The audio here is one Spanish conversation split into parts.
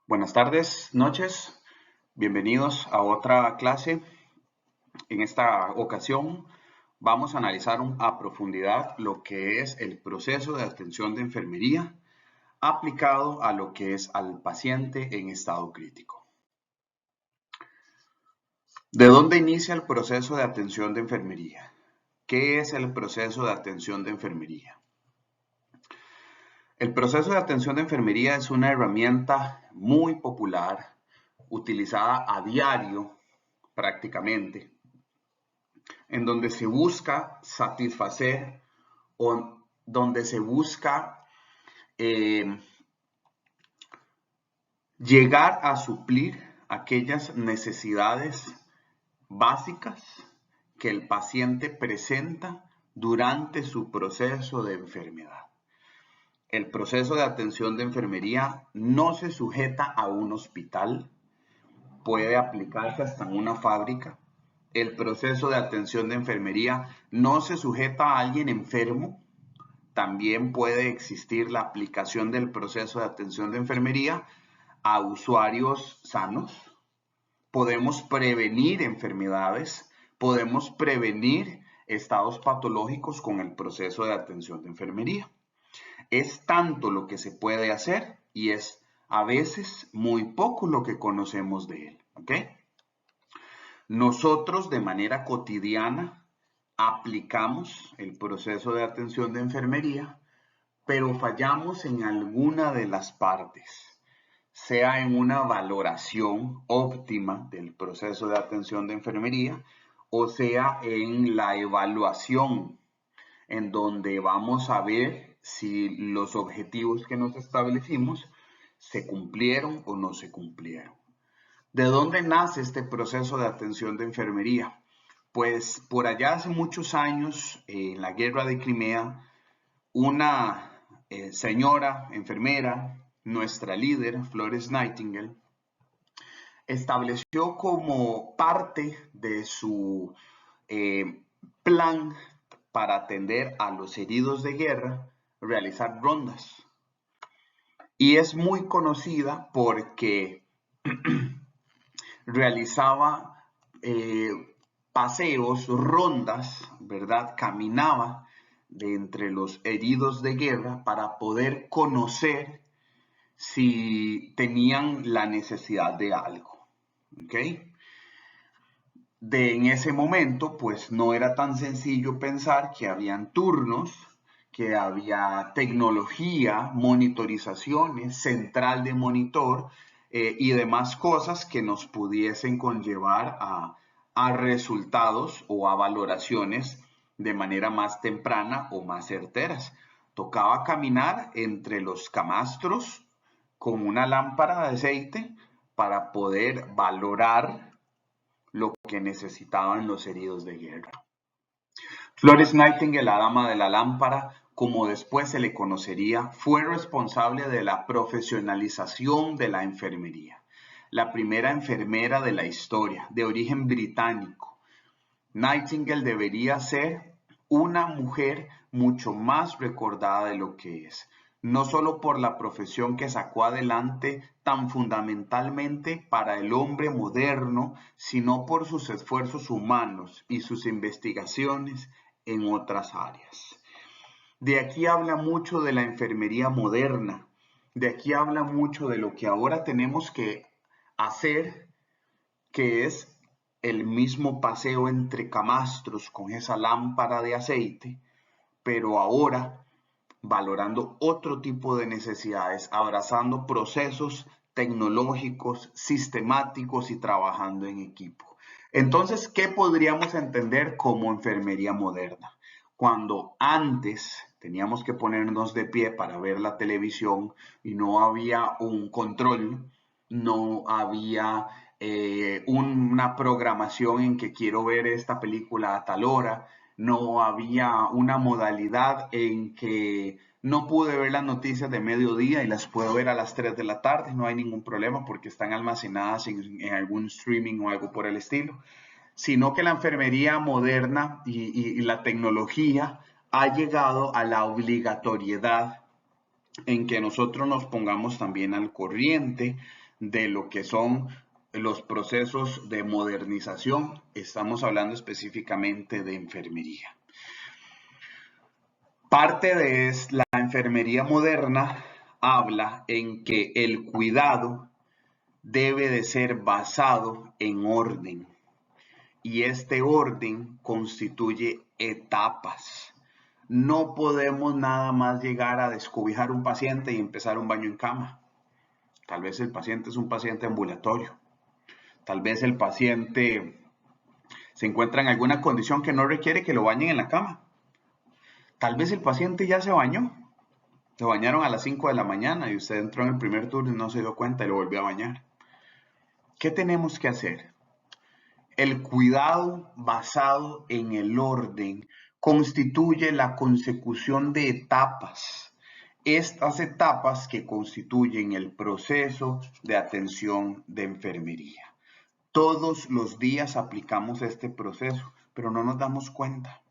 Buenas tardes, noches, bienvenidos a otra clase. En esta ocasión vamos a analizar a profundidad lo que es el proceso de atención de enfermería aplicado a lo que es al paciente en estado crítico. ¿De dónde inicia el proceso de atención de enfermería? ¿Qué es el proceso de atención de enfermería? El proceso de atención de enfermería es una herramienta muy popular, utilizada a diario prácticamente, en donde se busca satisfacer o donde se busca llegar a suplir aquellas necesidades básicas que el paciente presenta durante su proceso de enfermedad. El proceso de atención de enfermería no se sujeta a un hospital, puede aplicarse hasta en una fábrica. El proceso de atención de enfermería no se sujeta a alguien enfermo. También puede existir la aplicación del proceso de atención de enfermería a usuarios sanos. Podemos prevenir enfermedades, podemos prevenir estados patológicos con el proceso de atención de enfermería. Es tanto lo que se puede hacer y es a veces muy poco lo que conocemos de él. ¿Ok? Nosotros de manera cotidiana aplicamos el proceso de atención de enfermería, pero fallamos en alguna de las partes, sea en una valoración óptima del proceso de atención de enfermería o sea en la evaluación, en donde vamos a ver si los objetivos que nos establecimos se cumplieron o no se cumplieron. ¿De dónde nace este proceso de atención de enfermería? Pues por allá hace muchos años, en la guerra de Crimea, una señora enfermera, nuestra líder, Florence Nightingale, estableció como parte de su plan para atender a los heridos de guerra, realizar rondas. Y es muy conocida porque realizaba paseos, rondas, ¿verdad? Caminaba de entre los heridos de guerra para poder conocer si tenían la necesidad de algo, ¿ok? En ese momento, pues no era tan sencillo pensar que habían turnos, que había tecnología, monitorizaciones, central de monitor y demás cosas que nos pudiesen conllevar a resultados o a valoraciones de manera más temprana o más certeras. Tocaba caminar entre los camastros con una lámpara de aceite para poder valorar lo que necesitaban los heridos de guerra. Florence Nightingale, la dama de la lámpara, como después se le conocería, fue responsable de la profesionalización de la enfermería. La primera enfermera de la historia, de origen británico. Nightingale debería ser una mujer mucho más recordada de lo que es, no solo por la profesión que sacó adelante tan fundamentalmente para el hombre moderno, sino por sus esfuerzos humanos y sus investigaciones en otras áreas. De aquí habla mucho de la enfermería moderna, de aquí habla mucho de lo que ahora tenemos que hacer, que es el mismo paseo entre camastros con esa lámpara de aceite, pero ahora valorando otro tipo de necesidades, abrazando procesos tecnológicos, sistemáticos y trabajando en equipo. Entonces, ¿qué podríamos entender como enfermería moderna? Cuando antes teníamos que ponernos de pie para ver la televisión y no había un control, no había una programación en que quiero ver esta película a tal hora, no había una modalidad en que no pude ver las noticias de mediodía y las puedo ver a las 3 de la tarde, no hay ningún problema porque están almacenadas en algún streaming o algo por el estilo, sino que la enfermería moderna y la tecnología ha llegado a la obligatoriedad en que nosotros nos pongamos también al corriente de lo que son los procesos de modernización. Estamos hablando específicamente de enfermería. Parte de la enfermería moderna habla en que el cuidado debe de ser basado en orden, y este orden constituye etapas. No podemos nada más llegar a descobijar un paciente y empezar un baño en cama. Tal vez el paciente es un paciente ambulatorio. Tal vez el paciente se encuentra en alguna condición que no requiere que lo bañen en la cama. Tal vez el paciente ya se bañó. Se bañaron a las 5 de la mañana y usted entró en el primer turno y no se dio cuenta y lo volvió a bañar. ¿Qué tenemos que hacer? El cuidado basado en el orden constituye la consecución de etapas. Estas etapas que constituyen el proceso de atención de enfermería. Todos los días aplicamos este proceso, pero no nos damos cuenta.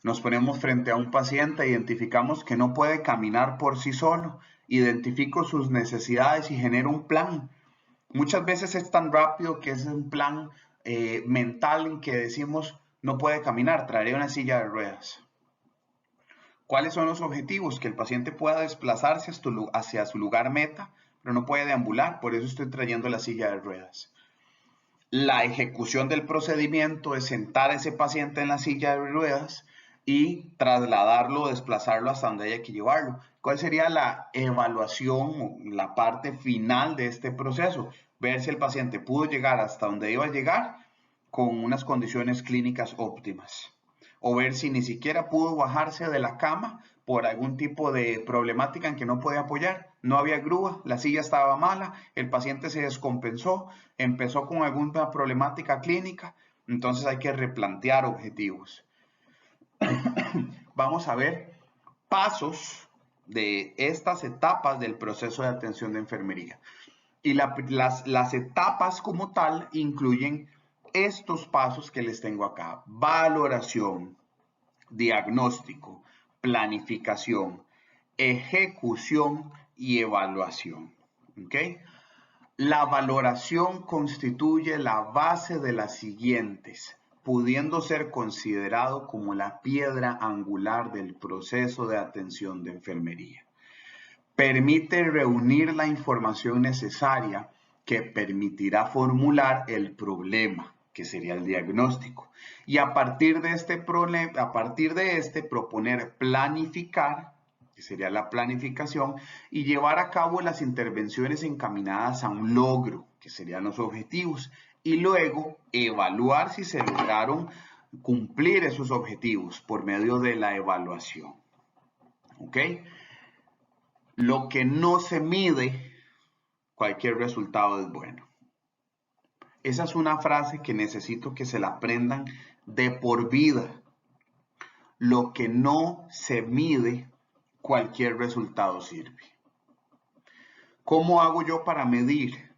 Nos ponemos frente a un paciente, identificamos que no puede caminar por sí solo, identifico sus necesidades y genero un plan. Muchas veces es tan rápido que es un plan mental en que decimos no puede caminar, traeré una silla de ruedas. ¿Cuáles son los objetivos? Que el paciente pueda desplazarse hacia su lugar meta, pero no puede deambular, por eso estoy trayendo la silla de ruedas. La ejecución del procedimiento es sentar a ese paciente en la silla de ruedas y trasladarlo, desplazarlo hasta donde haya que llevarlo. ¿Cuál sería la evaluación, la parte final de este proceso? Ver si el paciente pudo llegar hasta donde iba a llegar con unas condiciones clínicas óptimas. O ver si ni siquiera pudo bajarse de la cama por algún tipo de problemática en que no podía apoyar. No había grúa, la silla estaba mala, el paciente se descompensó, empezó con alguna problemática clínica, entonces hay que replantear objetivos. Vamos a ver pasos de estas etapas del proceso de atención de enfermería. Y las etapas como tal incluyen estos pasos que les tengo acá: valoración, diagnóstico, planificación, ejecución y evaluación. ¿Okay? La valoración constituye la base de las siguientes, pudiendo ser considerado como la piedra angular del proceso de atención de enfermería. Permite reunir la información necesaria que permitirá formular el problema, que sería el diagnóstico, y a partir de este proponer planificar, que sería la planificación, y llevar a cabo las intervenciones encaminadas a un logro, que serían los objetivos, y luego evaluar si se lograron cumplir esos objetivos por medio de la evaluación. ¿Ok? Lo que no se mide, cualquier resultado es bueno. Esa es una frase que necesito que se la aprendan de por vida. Lo que no se mide, cualquier resultado sirve. ¿Cómo hago yo para medir?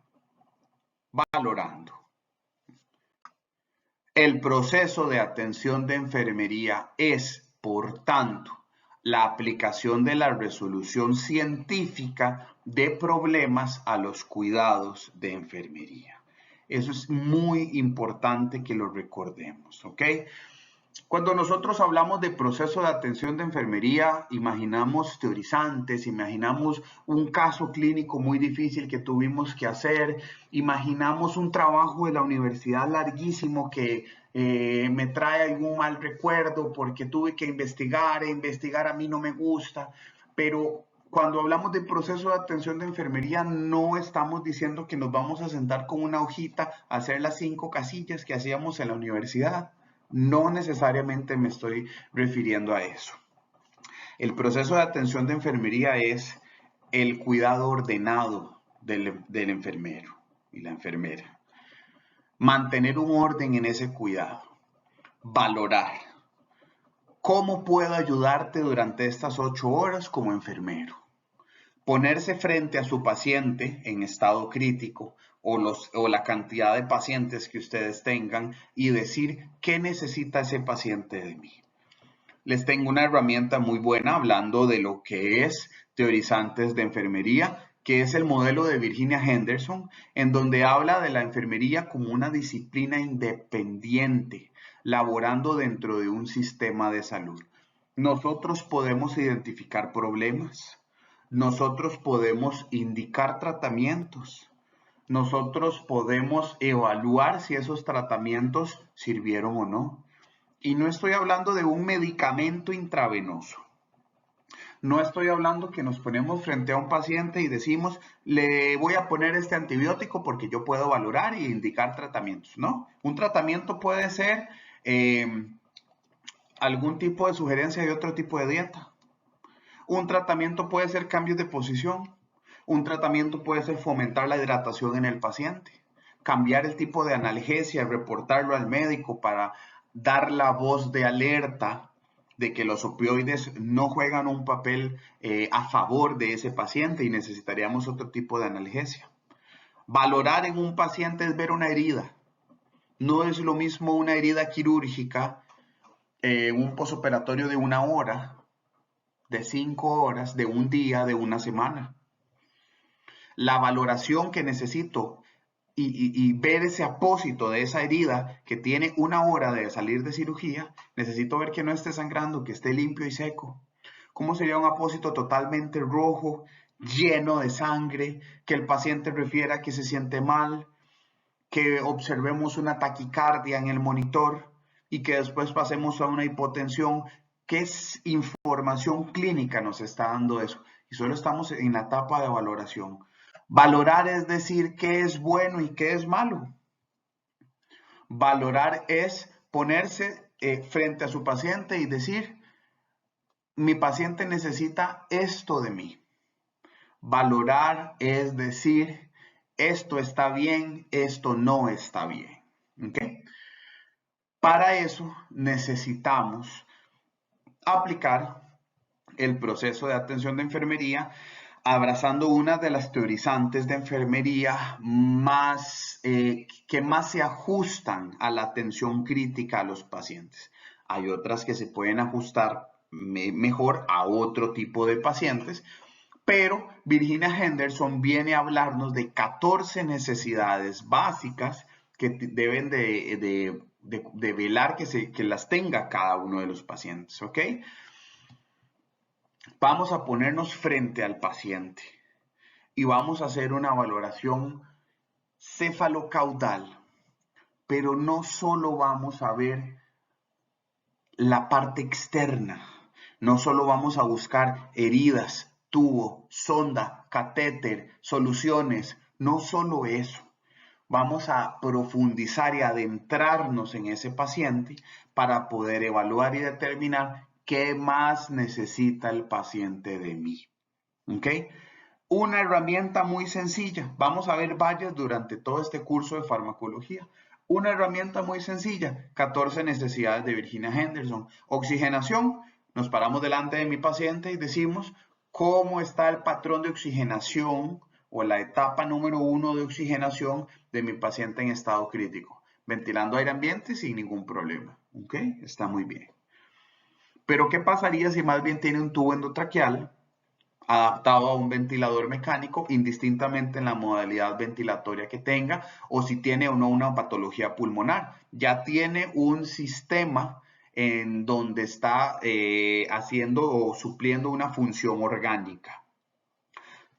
Valorando. El proceso de atención de enfermería es, por tanto, la aplicación de la resolución científica de problemas a los cuidados de enfermería. Eso es muy importante que lo recordemos, ¿ok? Cuando nosotros hablamos de proceso de atención de enfermería, imaginamos teorizantes, imaginamos un caso clínico muy difícil que tuvimos que hacer, imaginamos un trabajo de la universidad larguísimo que me trae algún mal recuerdo porque tuve que investigar, e investigar a mí no me gusta, pero cuando hablamos de proceso de atención de enfermería no estamos diciendo que nos vamos a sentar con una hojita a hacer las 5 casillas que hacíamos en la universidad. No necesariamente me estoy refiriendo a eso. El proceso de atención de enfermería es el cuidado ordenado del enfermero y la enfermera. Mantener un orden en ese cuidado. Valorar. ¿Cómo puedo ayudarte durante estas 8 horas como enfermero? Ponerse frente a su paciente en estado crítico o la cantidad de pacientes que ustedes tengan y decir qué necesita ese paciente de mí. Les tengo una herramienta muy buena hablando de lo que es teorizantes de enfermería, que es el modelo de Virginia Henderson, en donde habla de la enfermería como una disciplina independiente, laborando dentro de un sistema de salud. Nosotros podemos identificar problemas, nosotros podemos indicar tratamientos, nosotros podemos evaluar si esos tratamientos sirvieron o no. Y no estoy hablando de un medicamento intravenoso. No estoy hablando que nos ponemos frente a un paciente y decimos, le voy a poner este antibiótico porque yo puedo valorar e indicar tratamientos, ¿no? Un tratamiento puede ser algún tipo de sugerencia de otro tipo de dieta. Un tratamiento puede ser cambios de posición. Un tratamiento puede ser fomentar la hidratación en el paciente. Cambiar el tipo de analgesia, reportarlo al médico para dar la voz de alerta de que los opioides no juegan un papel a favor de ese paciente y necesitaríamos otro tipo de analgesia. Valorar en un paciente es ver una herida. No es lo mismo una herida quirúrgica, un posoperatorio de 1 hora, de 5 horas, de un día, de una semana. La valoración que necesito y ver ese apósito de esa herida que tiene 1 hora de salir de cirugía, necesito ver que no esté sangrando, que esté limpio y seco. ¿Cómo sería un apósito totalmente rojo, lleno de sangre, que el paciente refiera que se siente mal, que observemos una taquicardia en el monitor y que después pasemos a una hipotensión? ¿Qué información clínica nos está dando eso? Y solo estamos en la etapa de valoración. Valorar es decir qué es bueno y qué es malo. Valorar es ponerse frente a su paciente y decir, mi paciente necesita esto de mí. Valorar es decir, esto está bien, esto no está bien. ¿Okay? Para eso necesitamos aplicar el proceso de atención de enfermería abrazando una de las teorizantes de enfermería que más se ajustan a la atención crítica a los pacientes. Hay otras que se pueden ajustar mejor a otro tipo de pacientes, pero Virginia Henderson viene a hablarnos de 14 necesidades básicas que deben de velar que las tenga cada uno de los pacientes, ¿ok? Vamos a ponernos frente al paciente y vamos a hacer una valoración cefalocaudal, pero no solo vamos a ver la parte externa, no solo vamos a buscar heridas, tubo, sonda, catéter, soluciones, no solo eso. Vamos a profundizar y adentrarnos en ese paciente para poder evaluar y determinar qué más necesita el paciente de mí. ¿Ok? Una herramienta muy sencilla. Vamos a ver varias durante todo este curso de farmacología. Una herramienta muy sencilla. 14 necesidades de Virginia Henderson. Oxigenación. Nos paramos delante de mi paciente y decimos cómo está el patrón de oxigenación o la etapa número 1 de oxigenación de mi paciente en estado crítico. Ventilando aire ambiente sin ningún problema. ¿Ok? Está muy bien. Pero ¿qué pasaría si más bien tiene un tubo endotraqueal adaptado a un ventilador mecánico, indistintamente en la modalidad ventilatoria que tenga, o si tiene o no una patología pulmonar? Ya tiene un sistema en donde está haciendo o supliendo una función orgánica.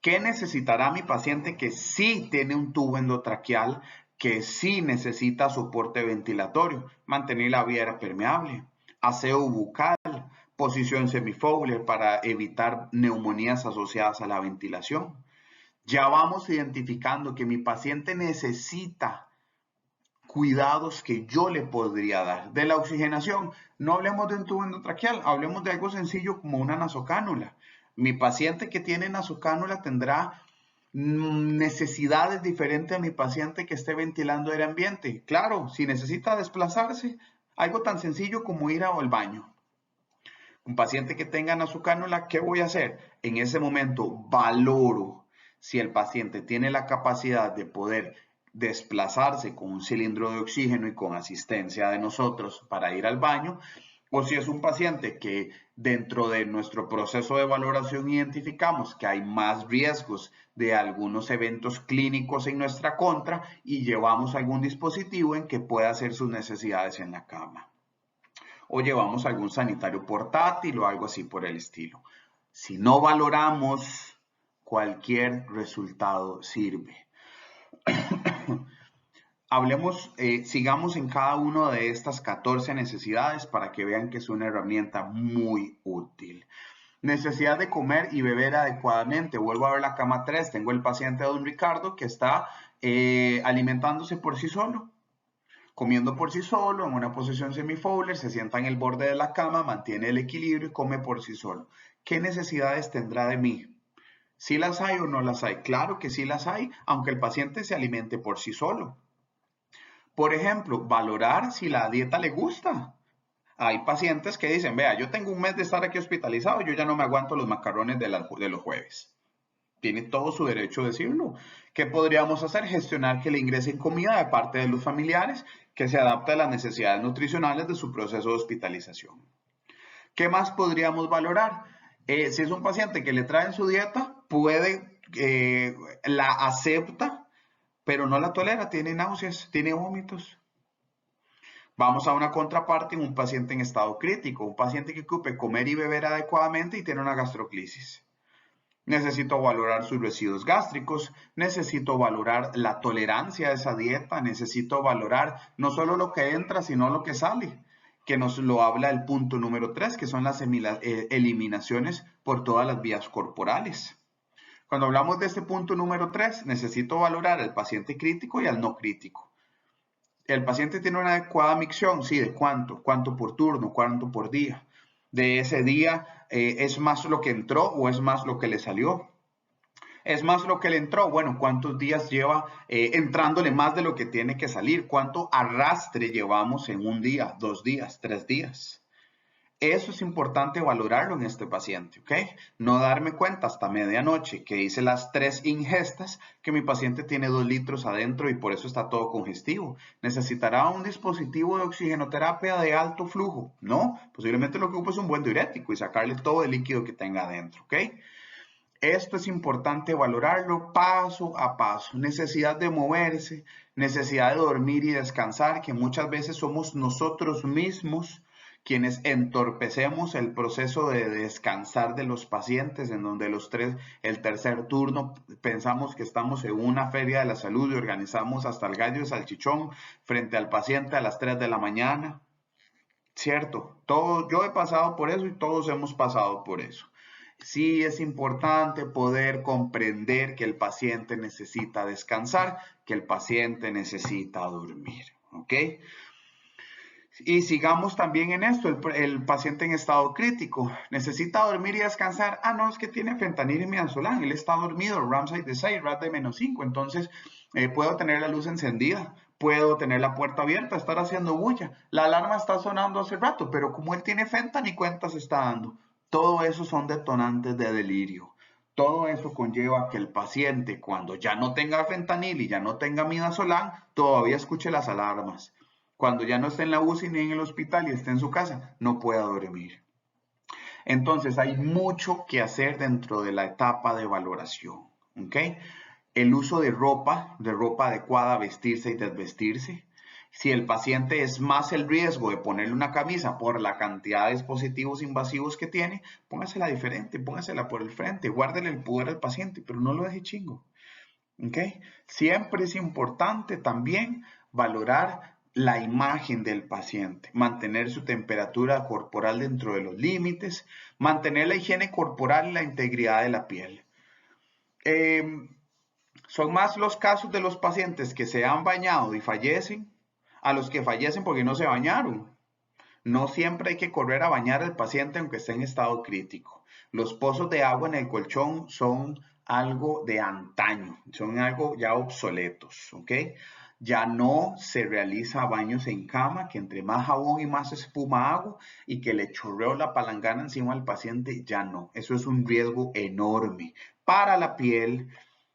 ¿Qué necesitará mi paciente que sí tiene un tubo endotraqueal, que sí necesita soporte ventilatorio? Mantener la vía permeable, aseo bucal, posición semifoliar para evitar neumonías asociadas a la ventilación. Ya vamos identificando que mi paciente necesita cuidados que yo le podría dar. De la oxigenación, no hablemos de un tubo endotraqueal, hablemos de algo sencillo como una nasocánula. Mi paciente que tiene nasocánula tendrá necesidades diferentes a mi paciente que esté ventilando aire ambiente. Claro, si necesita desplazarse, algo tan sencillo como ir al baño. Un paciente que tenga nasocánula, ¿qué voy a hacer? En ese momento valoro si el paciente tiene la capacidad de poder desplazarse con un cilindro de oxígeno y con asistencia de nosotros para ir al baño, O si es un paciente que dentro de nuestro proceso de valoración identificamos que hay más riesgos de algunos eventos clínicos en nuestra contra y llevamos algún dispositivo en que pueda hacer sus necesidades en la cama. O llevamos algún sanitario portátil o algo así por el estilo. Si no valoramos, cualquier resultado sirve. Hablemos, sigamos en cada una de estas 14 necesidades para que vean que es una herramienta muy útil. Necesidad de comer y beber adecuadamente. Vuelvo a ver la cama 3. Tengo el paciente de don Ricardo que está alimentándose por sí solo, comiendo por sí solo, en una posición semifowler, se sienta en el borde de la cama, mantiene el equilibrio y come por sí solo. ¿Qué necesidades tendrá de mí? ¿Sí las hay o no las hay? Claro que sí las hay, aunque el paciente se alimente por sí solo. Por ejemplo, valorar si la dieta le gusta. Hay pacientes que dicen, vea, yo tengo un mes de estar aquí hospitalizado, yo ya no me aguanto los macarrones de los jueves. Tiene todo su derecho a decirlo. ¿Qué podríamos hacer? Gestionar que le ingresen comida de parte de los familiares que se adapte a las necesidades nutricionales de su proceso de hospitalización. ¿Qué más podríamos valorar? Si es un paciente que le traen su dieta, la acepta, pero no la tolera, tiene náuseas, tiene vómitos. Vamos a una contraparte en un paciente en estado crítico, un paciente que ocupe comer y beber adecuadamente y tiene una gastroclisis. Necesito valorar sus residuos gástricos, necesito valorar la tolerancia a esa dieta, necesito valorar no solo lo que entra, sino lo que sale, que nos lo habla el punto número 3, que son las eliminaciones por todas las vías corporales. Cuando hablamos de este punto número 3, necesito valorar al paciente crítico y al no crítico. ¿El paciente tiene una adecuada micción? Sí, ¿de cuánto? ¿Cuánto por turno? ¿Cuánto por día? De ese día, ¿es más lo que entró o es más lo que le salió? Es más lo que le entró. Bueno, ¿cuántos días lleva entrándole más de lo que tiene que salir? ¿Cuánto arrastre llevamos en un día, 2 días, 3 días? Eso es importante valorarlo en este paciente, ¿ok? No darme cuenta hasta medianoche que hice las 3 ingestas que mi paciente tiene 2 litros adentro y por eso está todo congestivo. ¿Necesitará un dispositivo de oxigenoterapia de alto flujo? No, posiblemente lo que ocupa es un buen diurético y sacarle todo el líquido que tenga adentro, ¿ok? Esto es importante valorarlo paso a paso. Necesidad de moverse, necesidad de dormir y descansar, que muchas veces somos nosotros mismos quienes entorpecemos el proceso de descansar de los pacientes, en donde el tercer turno pensamos que estamos en una feria de la salud y organizamos hasta el gallo de salchichón frente al paciente a las 3 de la mañana. Cierto, yo he pasado por eso y todos hemos pasado por eso. Sí es importante poder comprender que el paciente necesita descansar, que el paciente necesita dormir, ¿ok? Y sigamos también en esto, el paciente en estado crítico, ¿necesita dormir y descansar? Ah, no, es que tiene fentanil y midazolam, él está dormido, Ramsay de 6, RAT de -5, entonces puedo tener la luz encendida, puedo tener la puerta abierta, estar haciendo bulla, la alarma está sonando hace rato, pero como él tiene fentanil, ni cuenta se está dando. Todo eso son detonantes de delirio. Todo eso conlleva que el paciente, cuando ya no tenga fentanil y ya no tenga midazolam, todavía escuche las alarmas. Cuando ya no esté en la UCI ni en el hospital y esté en su casa, no pueda dormir. Entonces hay mucho que hacer dentro de la etapa de valoración. ¿Ok? El uso de ropa adecuada, vestirse y desvestirse. Si el paciente es más el riesgo de ponerle una camisa por la cantidad de dispositivos invasivos que tiene, póngasela diferente, póngasela por el frente, guárdele el pudor al paciente, pero no lo deje chingo. ¿Ok? Siempre es importante también valorar la imagen del paciente, mantener su temperatura corporal dentro de los límites, mantener la higiene corporal y la integridad de la piel. Son más los casos de los pacientes que se han bañado y fallecen a los que fallecen porque no se bañaron. No siempre hay que correr a bañar al paciente aunque esté en estado crítico. Los pozos de agua en el colchón son algo de antaño, son algo ya obsoletos, ¿ok? Ya no se realiza baños en cama, que entre más jabón y más espuma hago y que le chorreo la palangana encima al paciente, ya no. Eso es un riesgo enorme para la piel,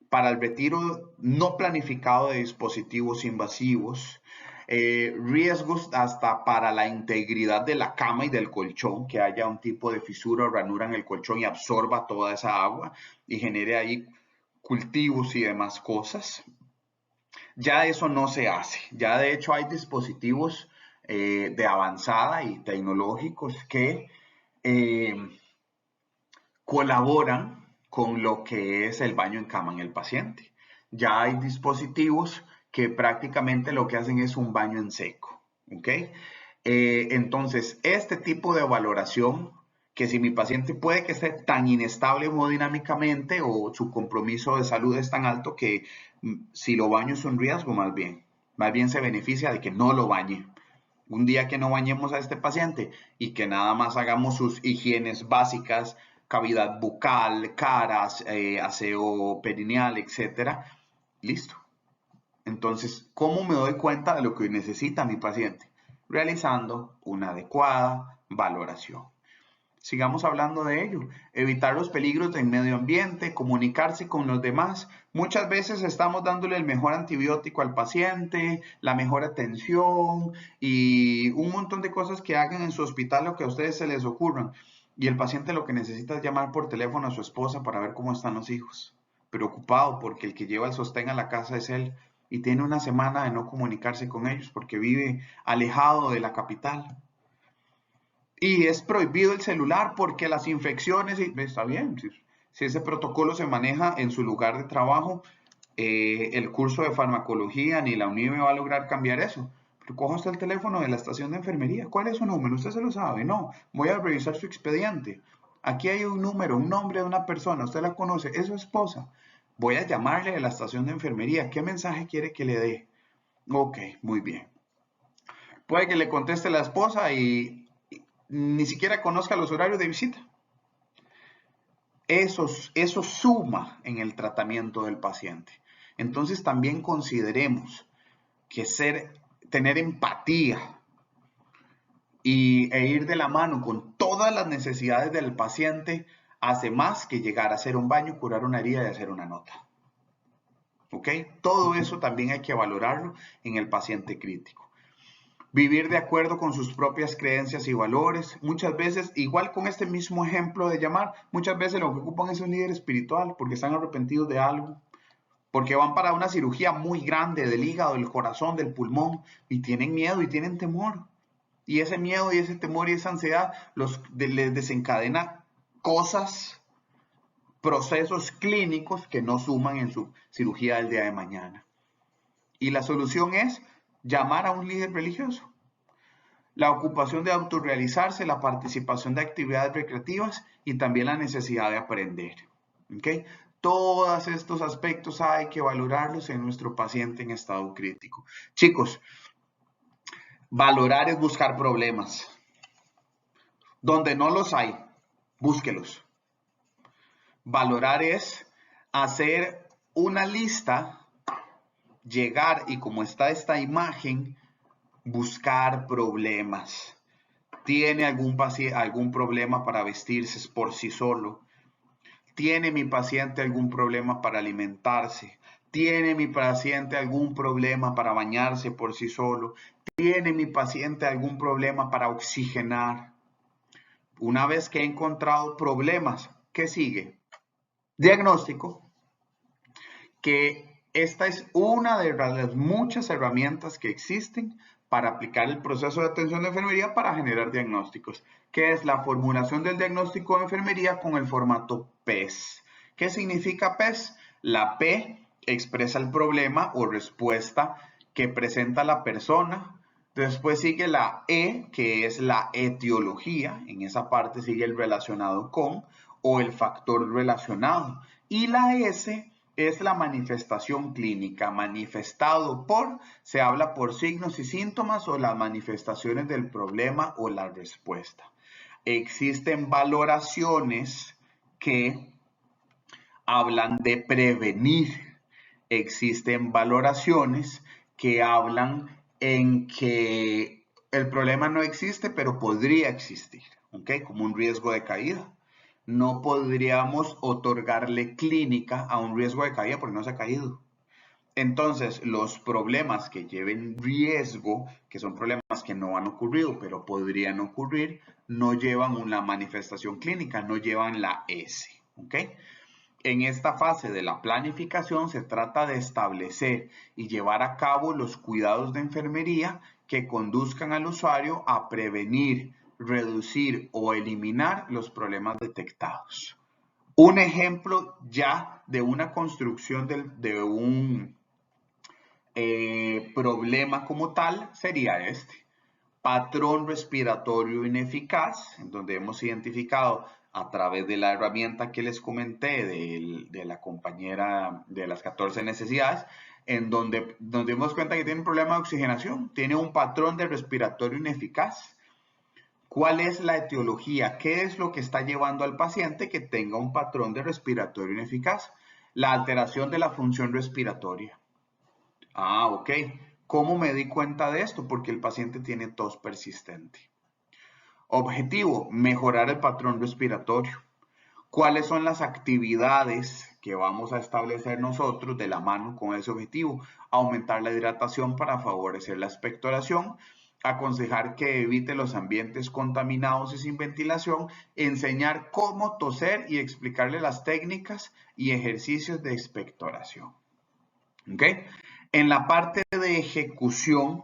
para el retiro no planificado de dispositivos invasivos, riesgos hasta para la integridad de la cama y del colchón, que haya un tipo de fisura o ranura en el colchón y absorba toda esa agua y genere ahí cultivos y demás cosas. Ya eso no se hace. Ya de hecho hay dispositivos de avanzada y tecnológicos que eh, colaboran con lo que es el baño en cama en el paciente. Ya hay dispositivos que prácticamente lo que hacen es un baño en seco. ¿Ok? Entonces, este tipo de valoración, que si mi paciente puede que esté tan inestable hemodinámicamente o su compromiso de salud es tan alto que si lo baño es un riesgo más bien se beneficia de que no lo bañe. Un día que no bañemos a este paciente y que nada más hagamos sus higienes básicas, cavidad bucal, caras, aseo perineal, etcétera, listo. Entonces, ¿cómo me doy cuenta de lo que necesita mi paciente? Realizando una adecuada valoración. Sigamos hablando de ello. Evitar los peligros del medio ambiente, comunicarse con los demás. Muchas veces estamos dándole el mejor antibiótico al paciente, la mejor atención y un montón de cosas que hagan en su hospital o que a ustedes se les ocurran. Y el paciente lo que necesita es llamar por teléfono a su esposa para ver cómo están los hijos. Preocupado porque el que lleva el sostén a la casa es él y tiene una semana de no comunicarse con ellos porque vive alejado de la capital. Y es prohibido el celular porque las infecciones, está bien, si ese protocolo se maneja en su lugar de trabajo, el curso de farmacología ni la UNIBE va a lograr cambiar eso. Pero coja usted el teléfono de la estación de enfermería. ¿Cuál es su número? Usted se lo sabe. No, voy a revisar su expediente. Aquí hay un número, un nombre de una persona. Usted la conoce, es su esposa. Voy a llamarle de la estación de enfermería. ¿Qué mensaje quiere que le dé? Ok, muy bien. Puede que le conteste la esposa y ni siquiera conozca los horarios de visita. Eso suma en el tratamiento del paciente. Entonces también consideremos que tener empatía e ir de la mano con todas las necesidades del paciente hace más que llegar a hacer un baño, curar una herida y hacer una nota. ¿Ok? Todo eso también hay que valorarlo en el paciente crítico. Vivir de acuerdo con sus propias creencias y valores. Muchas veces, igual con este mismo ejemplo de llamar, muchas veces lo que ocupan es un líder espiritual porque están arrepentidos de algo, porque van para una cirugía muy grande del hígado, del corazón, del pulmón y tienen miedo y tienen temor. Y ese miedo y ese temor y esa ansiedad les desencadena cosas, procesos clínicos que no suman en su cirugía del día de mañana. Y la solución es llamar a un líder religioso. La ocupación de autorrealizarse, la participación de actividades recreativas y también la necesidad de aprender. ¿Okay? Todos estos aspectos hay que valorarlos en nuestro paciente en estado crítico. Chicos, valorar es buscar problemas. Donde no los hay, búsquelos. Valorar es hacer una lista, llegar y como está esta imagen, buscar problemas. ¿Tiene algún problema para vestirse por sí solo? ¿Tiene mi paciente algún problema para alimentarse? ¿Tiene mi paciente algún problema para bañarse por sí solo? ¿Tiene mi paciente algún problema para oxigenar? Una vez que he encontrado problemas, ¿qué sigue? Diagnóstico, que esta es una de las muchas herramientas que existen para aplicar el proceso de atención de enfermería para generar diagnósticos, que es la formulación del diagnóstico de enfermería con el formato PES. ¿Qué significa PES? La P expresa el problema o respuesta que presenta la persona. Después sigue la E, que es la etiología. En esa parte sigue el relacionado con o el factor relacionado. Y la S es la manifestación clínica. Manifestado por, se habla por signos y síntomas o las manifestaciones del problema o la respuesta. Existen valoraciones que hablan de prevenir. Existen valoraciones que hablan en que el problema no existe, pero podría existir, ¿ok? Como un riesgo de caída. No podríamos otorgarle clínica a un riesgo de caída porque no se ha caído. Entonces, los problemas que lleven riesgo, que son problemas que no han ocurrido, pero podrían ocurrir, no llevan una manifestación clínica, no llevan la S. ¿Ok? En esta fase de la planificación se trata de establecer y llevar a cabo los cuidados de enfermería que conduzcan al usuario a prevenir, reducir o eliminar los problemas detectados. Un ejemplo ya de una construcción de un problema como tal sería este. Patrón respiratorio ineficaz, en donde hemos identificado a través de la herramienta que les comenté de la compañera de las 14 necesidades, en donde nos dimos cuenta que tiene un problema de oxigenación, tiene un patrón de respiratorio ineficaz. ¿Cuál es la etiología? ¿Qué es lo que está llevando al paciente que tenga un patrón de respiratorio ineficaz? La alteración de la función respiratoria. Ah, ok. ¿Cómo me di cuenta de esto? Porque el paciente tiene tos persistente. Objetivo, mejorar el patrón respiratorio. ¿Cuáles son las actividades que vamos a establecer nosotros de la mano con ese objetivo? Aumentar la hidratación para favorecer la expectoración, aconsejar que evite los ambientes contaminados y sin ventilación, enseñar cómo toser y explicarle las técnicas y ejercicios de expectoración. ¿Ok? En la parte de ejecución,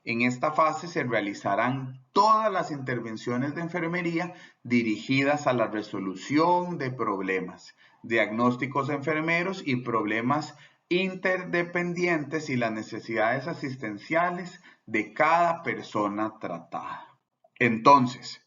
en esta fase se realizarán todas las intervenciones de enfermería dirigidas a la resolución de problemas, diagnósticos enfermeros y problemas interdependientes y las necesidades asistenciales de cada persona tratada. Entonces,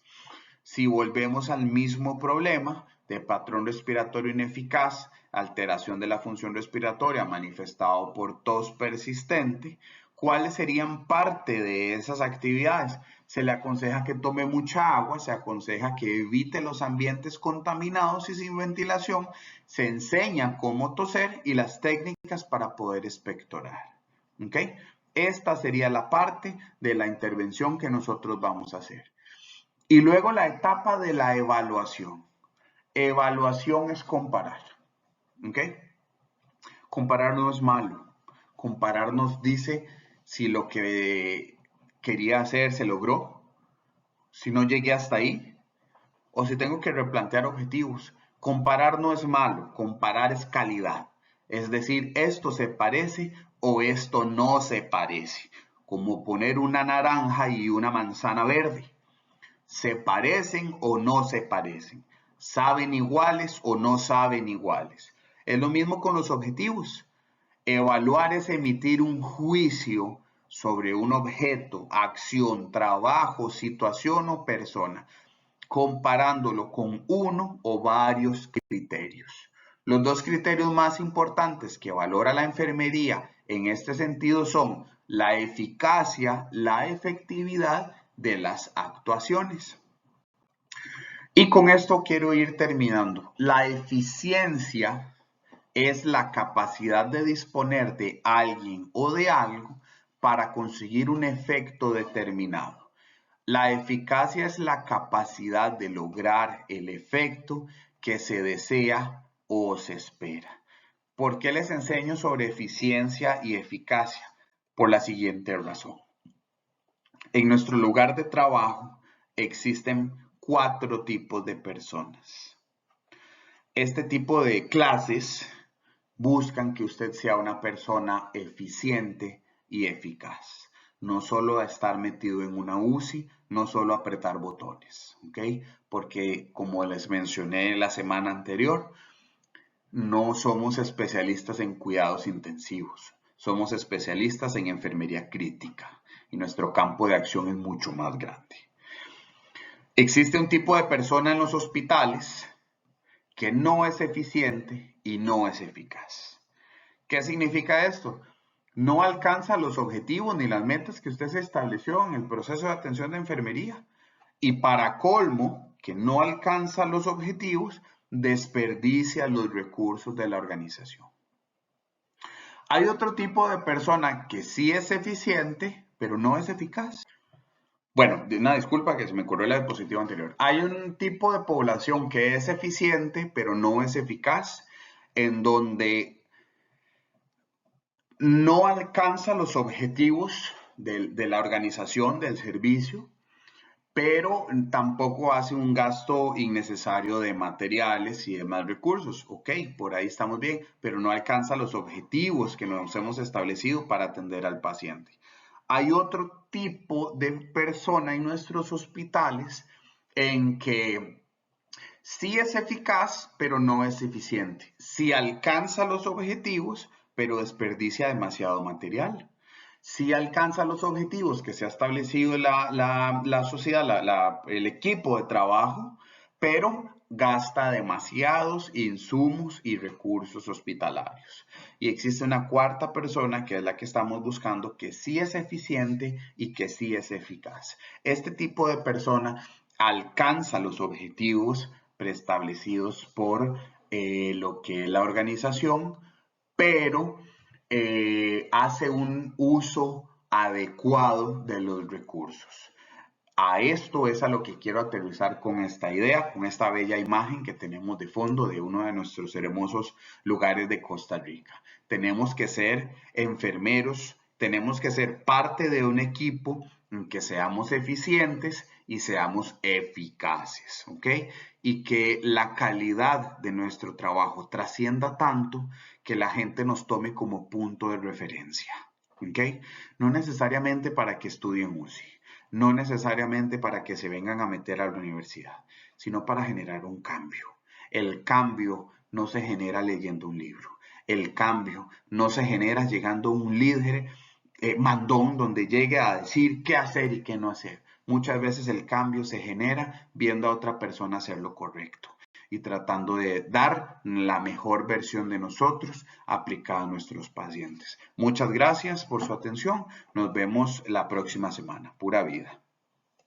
si volvemos al mismo problema de patrón respiratorio ineficaz, alteración de la función respiratoria manifestado por tos persistente, ¿cuáles serían parte de esas actividades? Se le aconseja que tome mucha agua, se aconseja que evite los ambientes contaminados y sin ventilación, se enseña cómo toser y las técnicas para poder expectorar. ¿Ok? Esta sería la parte de la intervención que nosotros vamos a hacer. Y luego la etapa de la evaluación. Evaluación es comparar. ¿Ok? Comparar no es malo. Comparar nos dice si lo que quería hacer se logró, si no llegué hasta ahí, o si tengo que replantear objetivos. Comparar no es malo, comparar es calidad. Es decir, esto se parece o esto no se parece. Como poner una naranja y una manzana verde. ¿Se parecen o no se parecen? ¿Saben iguales o no saben iguales? Es lo mismo con los objetivos. Evaluar es emitir un juicio sobre un objeto, acción, trabajo, situación o persona, comparándolo con uno o varios criterios. Los dos criterios más importantes que valora la enfermería en este sentido son la eficacia, la efectividad de las actuaciones. Y con esto quiero ir terminando. La eficiencia es la capacidad de disponer de alguien o de algo para conseguir un efecto determinado. La eficacia es la capacidad de lograr el efecto que se desea o se espera. ¿Por qué les enseño sobre eficiencia y eficacia? Por la siguiente razón. En nuestro lugar de trabajo existen 4 tipos de personas. Este tipo de clases buscan que usted sea una persona eficiente y eficaz. No solo a estar metido en una UCI, no solo a apretar botones, ¿ok? Porque como les mencioné la semana anterior, no somos especialistas en cuidados intensivos, somos especialistas en enfermería crítica y nuestro campo de acción es mucho más grande. Existe un tipo de persona en los hospitales que no es eficiente y no es eficaz. ¿Qué significa esto? No alcanza los objetivos ni las metas que usted se estableció en el proceso de atención de enfermería. Y para colmo, que no alcanza los objetivos, desperdicia los recursos de la organización. Hay otro tipo de persona que sí es eficiente, pero no es eficaz. Bueno, una disculpa que se me ocurrió la diapositiva anterior. Hay un tipo de población que es eficiente, pero no es eficaz, en donde no alcanza los objetivos de la organización, del servicio, pero tampoco hace un gasto innecesario de materiales y demás recursos. Ok, por ahí estamos bien, pero no alcanza los objetivos que nos hemos establecido para atender al paciente. Hay otro tipo de persona en nuestros hospitales en que sí es eficaz, pero no es eficiente. Sí alcanza los objetivos, pero desperdicia demasiado material. Sí alcanza los objetivos que se ha establecido la sociedad, el equipo de trabajo, pero gasta demasiados insumos y recursos hospitalarios. Y existe una cuarta persona, que es la que estamos buscando, que sí es eficiente y que sí es eficaz. Este tipo de persona alcanza los objetivos preestablecidos por lo que es la organización, pero hace un uso adecuado de los recursos. A esto es a lo que quiero aterrizar con esta idea, con esta bella imagen que tenemos de fondo de uno de nuestros hermosos lugares de Costa Rica. Tenemos que ser enfermeros, tenemos que ser parte de un equipo en que seamos eficientes y seamos eficaces, ¿ok? Y que la calidad de nuestro trabajo trascienda tanto que la gente nos tome como punto de referencia, ¿ok? No necesariamente para que estudien UCI, no necesariamente para que se vengan a meter a la universidad, sino para generar un cambio. El cambio no se genera leyendo un libro. El cambio no se genera llegando a un líder mandón donde llegue a decir qué hacer y qué no hacer. Muchas veces el cambio se genera viendo a otra persona hacer lo correcto y tratando de dar la mejor versión de nosotros aplicada a nuestros pacientes. Muchas gracias por su atención. Nos vemos la próxima semana. Pura vida.